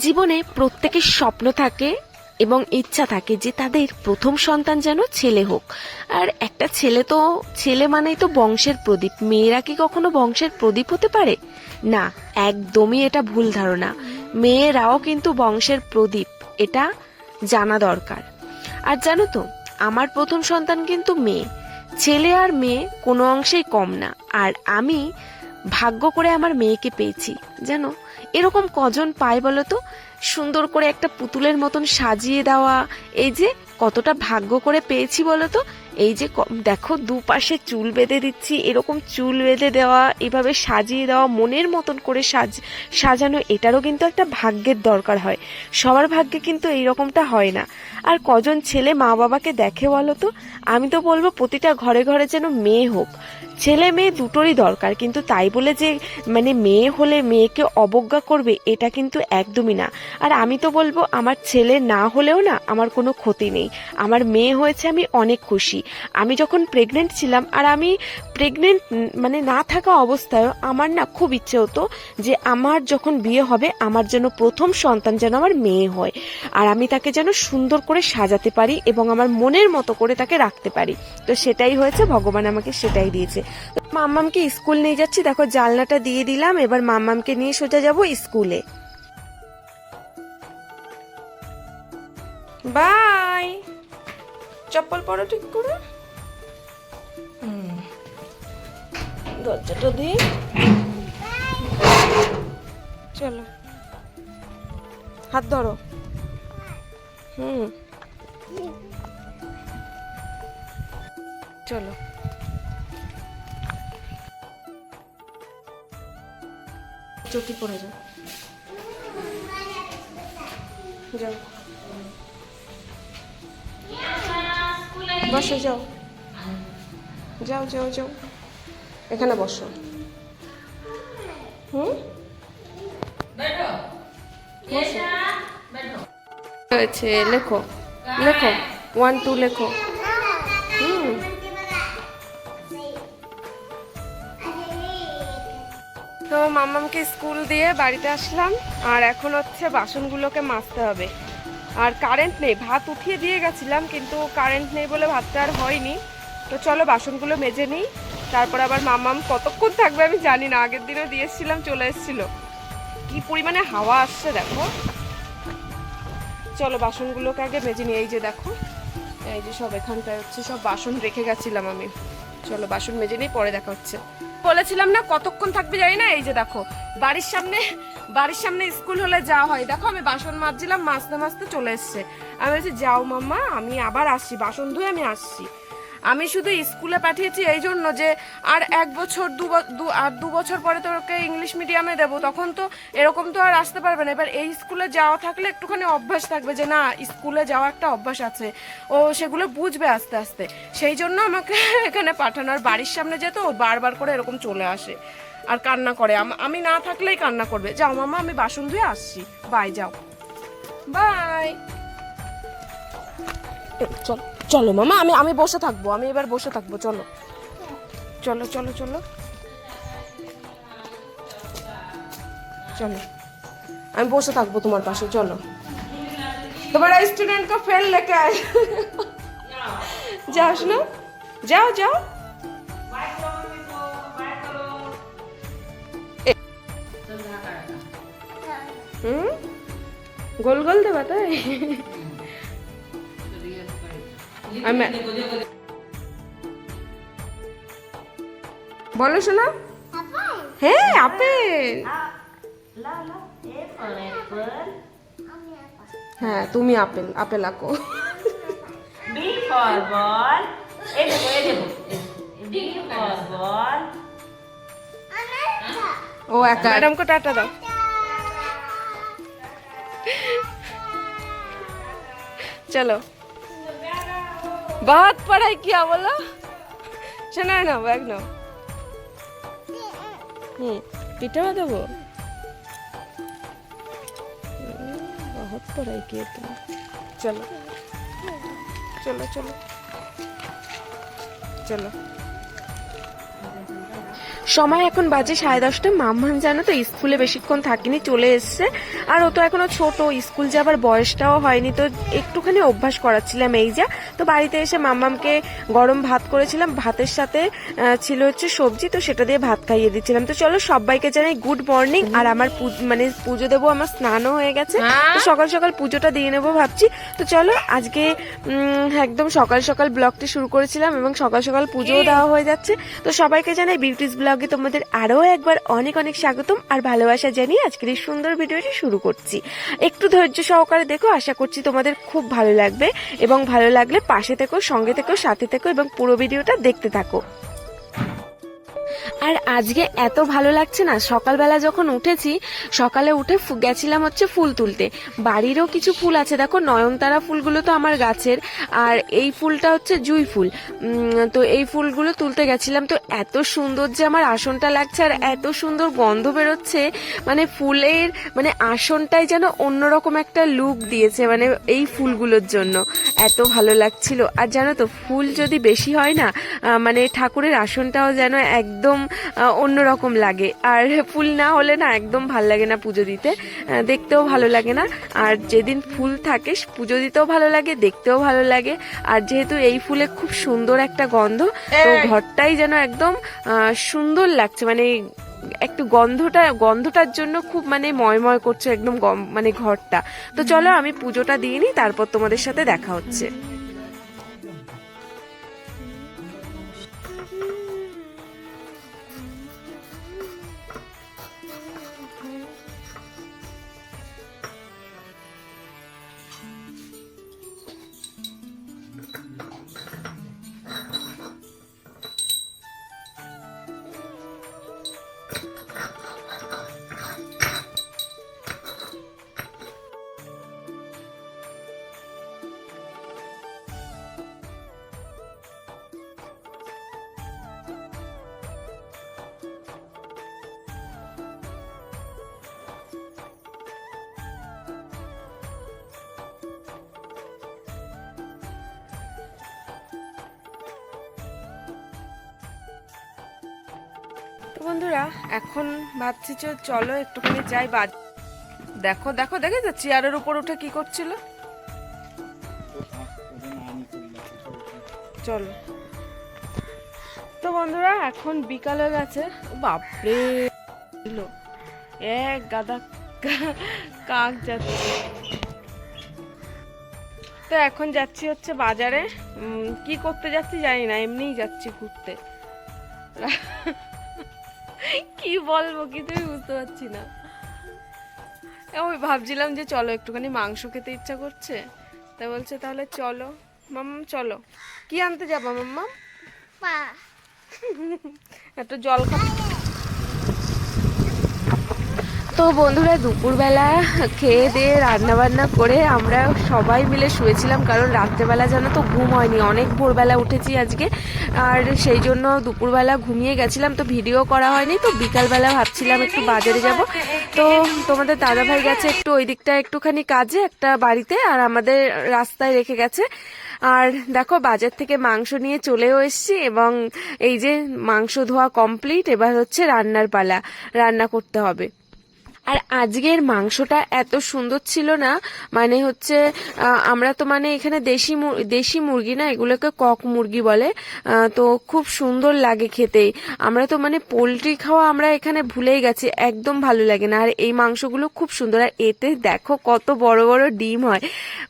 জীবনে প্রত্যেকের স্বপ্ন থাকে এবং ইচ্ছা থাকে যে তাদের প্রথম সন্তান যেন ছেলে হোক। আর একটা ছেলে মানেই তো বংশের প্রদীপ। মেয়েরা কি কখনো বংশের প্রদীপ হতে পারে? না, একদমই এটা ভুল ধারণা। মেয়েরাও কিন্তু বংশের প্রদীপ, এটা জানা দরকার। আর জানো তো, আমার প্রথম সন্তান কিন্তু মেয়ে। ছেলে আর মেয়ে কোনো অংশেই কম না। আর আমি ভাগ্য করে আমার মেয়েকে পেয়েছি। জানো, এরকম কজন পায় বলো তো? সুন্দর করে একটা পুতুলের মতন সাজিয়ে দেওয়া, এই যে কতটা ভাগ্য করে পেয়েছি বলো তো। এই যে দেখো, দুপাশে চুল বেঁধে দিচ্ছি, এরকম চুল বেঁধে দেওয়া, এভাবে সাজিয়ে দেওয়া, মনের মতন করে সাজানো, এটারও কিন্তু একটা ভাগ্যের দরকার হয়। সবার ভাগ্যে কিন্তু এইরকমটা হয় না। আর কজন ছেলে মা বাবাকে দেখে বলো তো? আমি তো বলবো প্রতিটা ঘরে ঘরে যেন মেয়ে হোক। ছেলে মেয়ে দুটোরই দরকার, কিন্তু তাই বলে যে মানে মেয়ে হলে মেয়েকে অবজ্ঞা করবে, এটা কিন্তু একদমই না। আর আমি তো বলবো আমার ছেলে না হলেও না আমার কোনো ক্ষতি নেই। আমার মেয়ে হয়েছে, আমি অনেক খুশি। আমি যখন প্রেগনেন্ট ছিলাম, আর আমি প্রেগনেন্ট মানে না থাকা অবস্থায়ও আমার না খুব ইচ্ছে হতো যে আমার যখন বিয়ে হবে আমার যেন প্রথম সন্তান যেন আমার মেয়ে হয়। আর আমি তাকে যেন সুন্দর করে সাজাতে পারি এবং আমার মনের মতো করে তাকে রাখতে পারি। তো সেটাই হয়েছে, ভগবান আমাকে সেটাই দিয়েছে। মাম্মামকে স্কুল নিয়ে যাচ্ছি, দেখো জানলাটা দিয়ে দিলাম। এবার মাম্মামকে নিয়ে সোজা যাব স্কুলে। বাই। চপ্পল পরো ঠিক করে। দরজাটা দিয়ে চলো, হাত ধরো। চলো। চটি পরে যাও, যাও বসো, যাও যাও যাও যাও, এখানে বসো। হয়েছে, লেখো লেখো, 1 2 লেখো। তো মাম্মামকে স্কুল দিয়ে বাড়িতে আসলাম, আর এখন হচ্ছে বাসনগুলোকে মাজতে হবে। আর কারেন্ট নেই, ভাত উঠিয়ে দিয়ে গেছিলাম কিন্তু কারেন্ট নেই বলে ভাতটা আর হয়নি। তো চলো বাসনগুলো মেজে নিই, তারপর আবার মাম্মাম কতক্ষণ থাকবে আমি জানি না। আগের দিনও দিয়েছিলাম, চলে এসেছিল। কি পরিমাণে হাওয়া আসছে দেখো। চলো বাসনগুলোকে আগে মেজে নিই। এই যে দেখো, এই যে সব এখানটায় হচ্ছে সব বাসন রেখে গেছিলাম আমি। চলো বাসন মেজে নিই, পরে দেখা হচ্ছে। বলেছিলাম না কতক্ষণ থাকবে জানি না। এই যে দেখো, বাড়ির সামনে স্কুল হলে যাওয়া হয়। দেখো আমি বাসন মাজছিলাম, মাজতে মাজতে চলে এসছে। আমি বলছি যাও মাম্মা, আমি আবার আসছি, বাসন ধুয়ে আমি আসছি। আমি শুধু স্কুলে পাঠিয়েছি এই জন্য যে আর 1 বছর 2 বছর পরে তোকে ইংলিশ মিডিয়ামে দেবো, তখন তো এরকম তো আর আসতে পারবে না। এবার এই স্কুলে যাওয়া থাকলে একটুখানি অভ্যাস থাকবে যে না, স্কুলে যাওয়া একটা অভ্যাস আছে, ও সেগুলো বুঝবে আস্তে আস্তে। সেই জন্য আমাকে এখানে পাঠানো। আর বাড়ির সামনে যেত, ও বারবার করে এরকম চলে আসে আর কান্না করে। আমি না থাকলেই কান্না করবে। যাও মামা, আমি বাসন ধুয়ে আসছি, বাই, যাও বাই। চল চলো মামা, আমি বসে থাকবো, আমি এবার বসে থাকবো। চলো চলো চলো চলো চলো, আমি বসে থাকবো তোমার পাশে। চলো, তোমার স্টুডেंट को फेल लेके आए। যাও শোনো, যাও যাও। গোল গোল দেবা তাই? বলো শোনা। হ্যাঁ, আপেল। হ্যাঁ, তুমি আপেল, আপেল আঁকো। B for ball. এই দেখো, D for ball. ও একা। ম্যাডাম को টাটা দাও। चलो, बहुत पढ़ाई किया बोलो। शोना ना, बैग नाओ। पीठा में देवो। बहुत पढ़ाई किए तुम। चलो चलो चलो चलो। সময় এখন বাজে 10:30। মাম্মাম জানো তো স্কুলে বেশিক্ষণ থাকিনি, চলে এসছে। আর ও তো এখনো ছোট, স্কুল যাবার বয়সটাও হয়নি, তো একটুখানি অভ্যাস করাচ্ছিলাম এই যা। তো বাড়িতে এসে মাম্মামকে গরম ভাত করেছিলাম, ভাতের সাথে ছিল হচ্ছে সবজি, তো সেটা দিয়ে ভাত খাইয়ে দিচ্ছিলাম। তো চলো সবাইকে জানাই গুড মর্নিং। আর আমার মানে পুজো দেবো, আমার স্নানও হয়ে গেছে, তো সকাল সকাল পুজোটা দিয়ে নেবো ভাবছি। তো চলো আজকে একদম সকাল সকাল ব্লগটি শুরু করেছিলাম এবং সকাল সকাল পুজোও দেওয়া হয়ে যাচ্ছে। তো সবাইকে জানাই বিউটিস ব্লগে তোমাদের আরো একবার অনেক অনেক স্বাগতম আর ভালোবাসা জানিয়ে আজকের এই সুন্দর ভিডিওটি শুরু করছি। একটু ধৈর্য সহকারে দেখো, আশা করছি তোমাদের খুব ভালো লাগবে, এবং ভালো লাগলে পাশে থেকো, সঙ্গে থেকো, সাথে থেকো এবং পুরো ভিডিওটা দেখতে থাকো। আর আজকে এত ভালো লাগছে না, সকালবেলা যখন উঠেছি, সকালে উঠে গেছিলাম হচ্ছে ফুল তুলতে। বাড়িরও কিছু ফুল আছে, দেখো নয়নতারা ফুলগুলো তো আমার গাছের, আর এই ফুলটা হচ্ছে জুঁই ফুল। তো এই ফুলগুলো তুলতে গেছিলাম, তো এত সুন্দর যে আমার আসনটা লাগছে, আর এত সুন্দর গন্ধ বেরোচ্ছে, মানে ফুলের মানে আসনটাই যেন অন্যরকম একটা লুক দিয়েছে, মানে এই ফুলগুলোর জন্য এত ভালো লাগছিল। আর জানো তো ফুল যদি বেশি হয় না, মানে ঠাকুরের আসনটাও যেন একদম অন্যরকম লাগে। আর ফুল না হলে না একদম ভাল লাগে না পুজো দিতে, দেখতেও ভালো লাগে না। আর যেদিন ফুল থাকে পুজো দিতেও ভালো লাগে, দেখতেও ভালো লাগে। আর যেহেতু এই ফুলে খুব সুন্দর একটা গন্ধ, তো ঘরটাই যেন একদম সুন্দর লাগছে, মানে একটু গন্ধটার জন্য খুব মানে ময়ময় করছে একদম মানে ঘরটা। তো চলো আমি পুজোটা দিয়ে নিই, তারপর তোমাদের সাথে দেখা হচ্ছে। তো বন্ধুরা এখন ভাবছি চলো একটুখানি যাই বাজ। দেখো দেখো দেখে তো চেয়ারের উপর উঠে কি করছিল। চলো তো বন্ধুরা এখন বিকাল হয়ে গেছে, বাপরে এক গাদা কাক যাচ্ছে। তো এখন যাচ্ছি হচ্ছে বাজারে, কি করতে যাচ্ছি জানি না, এমনিই যাচ্ছি ঘুরতে। কি বলবো কিছুই বুঝতে পারছি না। ওই ভাবছিলাম যে চলো একটুখানি মাংস খেতে ইচ্ছা করছে, তাই বলছে তাহলে চলো মাম্মাম চলো। কি আনতে যাবো মাম্মাম? একটু জল খা। তো বন্ধুরা দুপুরবেলা খেয়ে দিয়ে রান্নাবান্না করে আমরা সবাই মিলে শুয়েছিলাম, কারণ রাত্রেবেলা যেন তো ঘুম হয়নি, অনেক ভোরবেলা উঠেছি আজকে, আর সেই জন্য দুপুরবেলা ঘুমিয়ে গেছিলাম, তো ভিডিও করা হয়নি। তো বিকালবেলা ভাবছিলাম একটু বাজারে যাব, তো তোমাদের দাদাভাই গেছে একটু ওই দিকটা একটুখানি কাজে একটা বাড়িতে, আর আমাদের রাস্তায় রেখে গেছে। আর দেখো বাজার থেকে মাংস নিয়ে চলেও এসেছি, এবং এই যে মাংস ধোয়া কমপ্লিট, এবার হচ্ছে রান্নার পালা, রান্না করতে হবে। আর আজকের মাংসটা এত সুন্দর ছিল না, মানে হচ্ছে আমরা তো মানে এখানে দেশি মুরগি না, এগুলোকে কক মুরগি বলে, তো খুব সুন্দর লাগে খেতে। আমরা তো মানে পোলট্রি খাওয়া আমরা এখানে ভুলেই গেছি, একদম ভালো লাগে না। আর এই মাংসগুলো খুব সুন্দর, আর এতে দেখো কত বড় বড় ডিম হয়,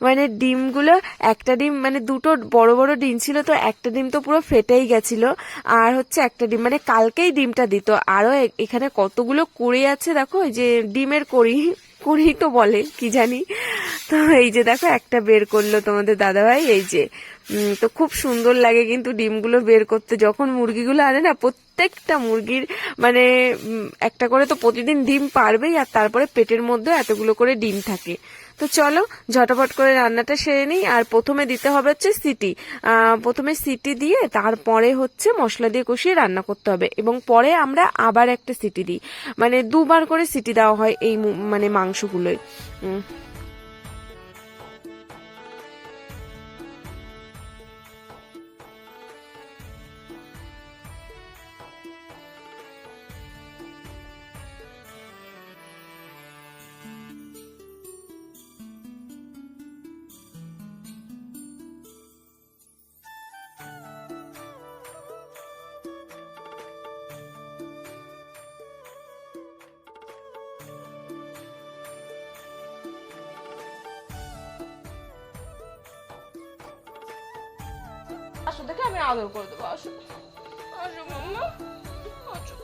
মানে ডিমগুলো একটা ডিম মানে দুটো বড় বড় ডিম ছিল, তো একটা ডিম তো পুরো ফেটেই গেছিল, আর হচ্ছে একটা ডিম মানে কালকেই ডিমটা দিত। আরো এখানে কতগুলো কুড়ি আছে, দেখো এই যে ডিমের কুড়ি তো বলে কি জানি। তো এই যে দেখো একটা বের করলো তোমাদের দাদাভাই, এই যে তো খুব সুন্দর লাগে কিন্তু ডিমগুলো বের করতে। যখন মুরগিগুলো আনে না, প্রত্যেকটা মুরগির মানে একটা করে তো প্রতিদিন ডিম পারবেই, আর তারপরে পেটের মধ্যে এতগুলো করে ডিম থাকে। তো চলো ঝটপট করে রান্নাটা সেরে নিই। আর প্রথমে দিতে হবে হচ্ছে সিটি, প্রথমে সিটি দিয়ে তারপরে হচ্ছে মশলা দিয়ে কষিয়ে রান্না করতে হবে, এবং পরে আমরা আবার একটা সিটি দিই, মানে দুবার করে সিটি দেওয়া হয় এই মানে মাংসগুলোয়। আসো দেখে আমি আদর করে দেবো। আসো আসো মাম্মা, আসো।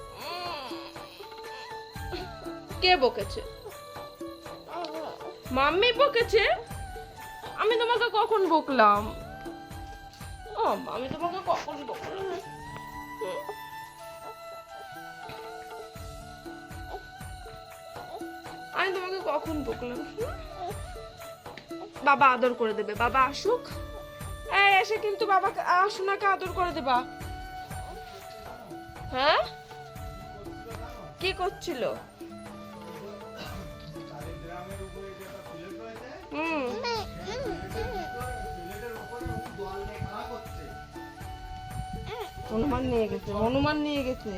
কে বকেছে? মাম্মি বকেছে? আমি তোমাকে কখন বকলাম? ও আমি তোমাকে কখন বকলাম? আমি তোমাকে কখন বকলাম? বাবা আদর করে দেবে, বাবা আসুক। এই এসে কিন্তু বাবাকে সোনাকে আদর করে দেবা। হ্যাঁ, কি করছিল? হনুমান নিয়ে গেছে, হনুমান নিয়ে গেছে।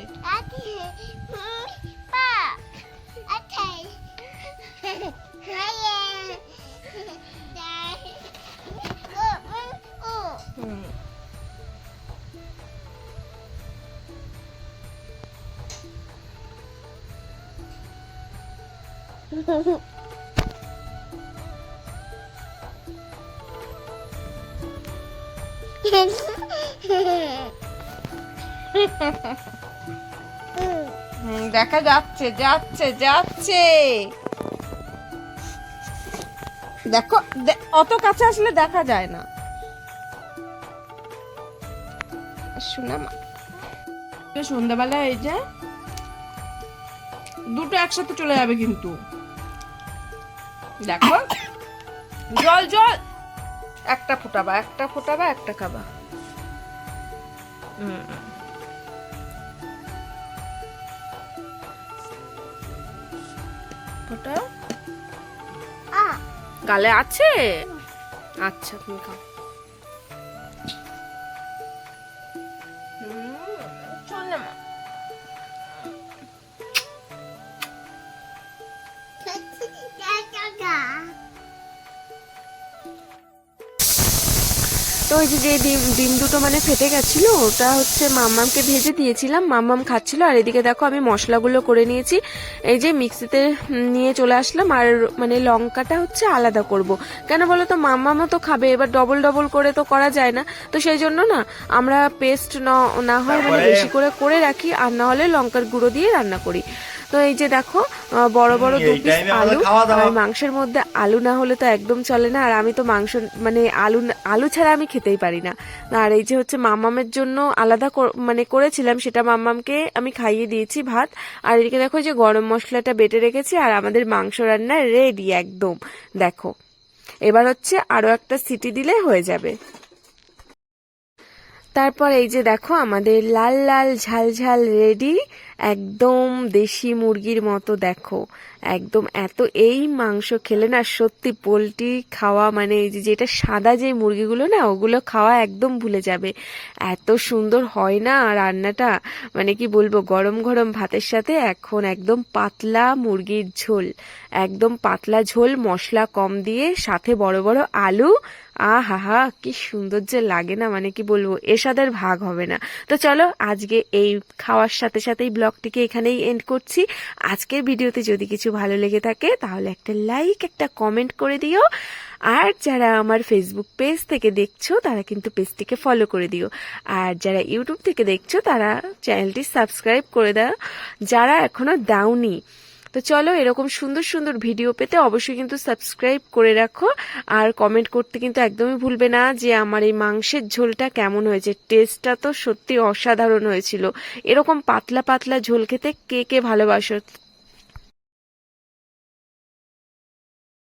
দেখা যাচ্ছে, যাচ্ছে যাচ্ছে। দেখো অত কাছে আসলে দেখা যায় না। শোনা মা, সন্ধ্যাবেলা এই যে দুটো একসাথে চলে যাবে কিন্তু। দেখো জল জল, একটা ফোটাবা, একটা ফোটাবা, একটা খাবা। ফোটা গালে আছে? আচ্ছা তুমি খাও। চল না মা। তো ওই যে ডিম ডিম দুটো মানে ফেটে গেছিল, ওটা হচ্ছে মাম্মামকে ভেজে দিয়েছিলাম, মাম্মাম খাচ্ছিল। আর এদিকে দেখো আমি মশলাগুলো করে নিয়েছি, এই যে মিক্সিতে নিয়ে চলে আসলাম। আর মানে লঙ্কাটা হচ্ছে আলাদা করব, কেন বলো তো, মাম্মামও তো খাবে, এবার ডবল ডবল করে তো করা যায় না। তো সেই জন্য না আমরা পেস্ট না হয় মানে বেশি করে রাখি, আর না হলে লঙ্কার গুঁড়ো দিয়ে রান্না করি। তো এই যে দেখো বড় বড় 2 পিস আলু, আর মাংসের মধ্যে আলু না হলে তো একদম চলে না। আর আমি তো মাংস মানে আলু ছাড়া আমি খেতেই পারি না। আর এই যে হচ্ছে মাম্মামের জন্য আলাদা মানে করেছিলাম, সেটা মাম্মামকে আমি খাইয়ে দিয়েছি ভাত। আর এদিকে দেখো যে গরম মশলাটা বেটে রেখেছি, আর আমাদের মাংস রান্না রেডি একদম। দেখো এবার হচ্ছে আরো একটা সিটি দিলে হয়ে যাবে। তারপর এই যে দেখো আমাদের লাল লাল ঝাল ঝাল রেডি, একদম দেশি মুরগির মতো। দেখো একদম এত, এই মাংস খেলে না সত্যি পোলট্রি খাওয়া মানে এই যে যেটা সাদা যে মুরগিগুলো না ওগুলো খাওয়া একদম ভুলে যাবে। এত সুন্দর হয় না রান্নাটা, মানে কি বলবো, গরম গরম ভাতের সাথে এখন একদম পাতলা মুরগির ঝোল, একদম পাতলা ঝোল, মশলা কম দিয়ে, সাথে বড় বড় আলু। আহা কি সুন্দর যে লাগে না, মানে কি বলবো, এর সাথে ভাগ হবে না। তো চলো আজকে এই খাওয়ার সাথে সাথেই ব্লগটিকে এখানেই এন্ড করছি। আজকের ভিডিওতে যদি কিছু ভালো লেগে থাকে তাহলে একটা লাইক, একটা কমেন্ট করে দিও। আর যারা আমার ফেসবুক পেজ থেকে দেখছো তারা কিন্তু পেজটিকে ফলো করে দিও। আর যারা ইউটিউব থেকে দেখছো তারা চ্যানেলটি সাবস্ক্রাইব করে দাও, যারা এখনো দাওনি। তো চলো এরকম সুন্দর সুন্দর ভিডিও পেতে অবশ্যই কিন্তু সাবস্ক্রাইব করে রাখো। আর কমেন্ট করতে কিন্তু একদমই ভুলবে না যে আমার এই মাংসের ঝোলটা কেমন হয়েছে। টেস্টটা তো সত্যি অসাধারণ হয়েছিল। এরকম পাতলা পাতলা ঝোল খেতে কে কে ভালোবাসো